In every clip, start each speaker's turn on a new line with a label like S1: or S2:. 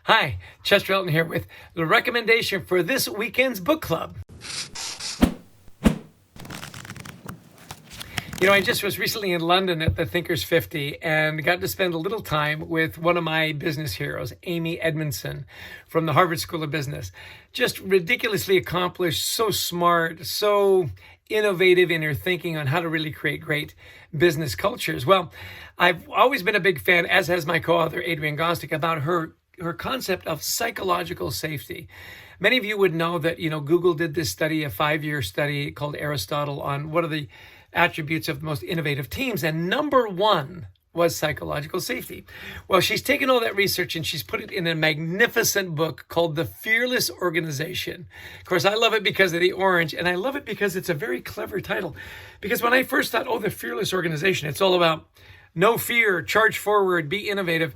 S1: Hi, Chester Elton here with the recommendation for this weekend's book club. I just was recently in London at the Thinkers 50 and got to spend a little time with one of my business heroes, Amy Edmondson from the Harvard School of Business. Just ridiculously accomplished, so smart, so innovative in her thinking on how to really create great business cultures. Well, I've always been a big fan, as has my co-author Adrian Gostick, about her concept of psychological safety. Many of you would know that, Google did this study, a 5-year study called Aristotle, on what are the attributes of the most innovative teams. And number one was psychological safety. Well, she's taken all that research and she's put it in a magnificent book called The Fearless Organization. Of course, I love it because of the orange, and I love it because it's a very clever title. Because when I first thought, The Fearless Organization, it's all about no fear, charge forward, be innovative.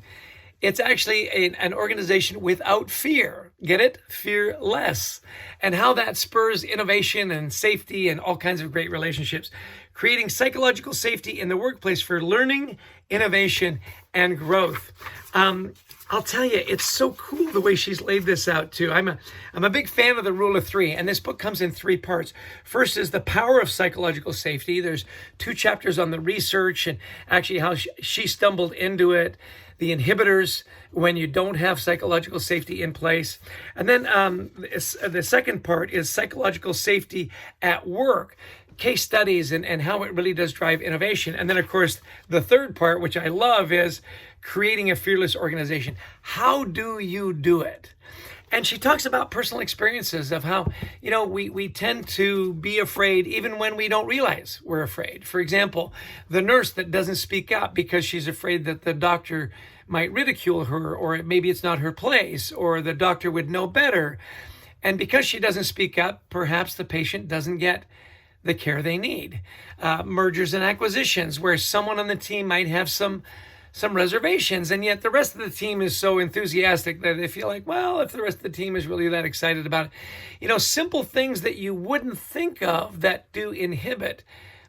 S1: It's actually an organization without fear. Get it? Fearless. And how that spurs innovation and safety and all kinds of great relationships. Creating psychological safety in the workplace for learning, innovation, and growth. I'll tell you, it's so cool the way she's laid this out too. I'm a big fan of the rule of 3, and this book comes in 3 parts. First is the power of psychological safety. There's 2 chapters on the research and actually how she stumbled into it, the inhibitors when you don't have psychological safety in place. And then the second part is psychological safety at work, case studies and how it really does drive innovation. And then, of course, the third part, which I love, is creating a fearless organization. How do you do it? And she talks about personal experiences of how, we tend to be afraid even when we don't realize we're afraid. For example, the nurse that doesn't speak up because she's afraid that the doctor might ridicule her, or maybe it's not her place, or the doctor would know better. And because she doesn't speak up, perhaps the patient doesn't get the care they need. Mergers and acquisitions, where someone on the team might have some reservations, and yet the rest of the team is so enthusiastic that they feel like, well, if the rest of the team is really that excited about it. Simple things that you wouldn't think of that do inhibit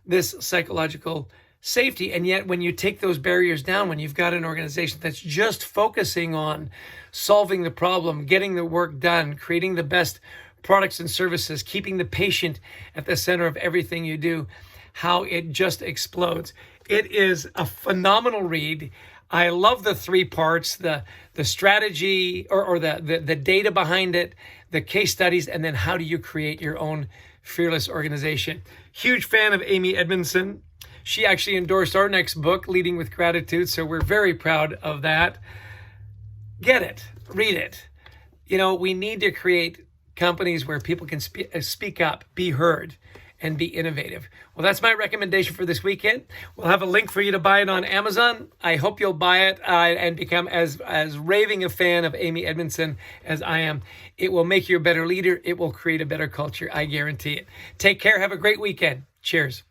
S1: this psychological safety. And yet when you take those barriers down, when you've got an organization that's just focusing on solving the problem, getting the work done, creating the best products and services, keeping the patient at the center of everything you do, how it just explodes. It is a phenomenal read. I love the 3 parts, the strategy or the data behind it, the case studies, and then how do you create your own fearless organization. Huge fan of Amy Edmondson. She actually endorsed our next book, Leading with Gratitude, so we're very proud of that. Get it. Read it. We need to create companies where people can speak up, be heard, and be innovative. Well, that's my recommendation for this weekend. We'll have a link for you to buy it on Amazon. I hope you'll buy it and become as raving a fan of Amy Edmondson as I am. It will make you a better leader. It will create a better culture. I guarantee it. Take care. Have a great weekend. Cheers.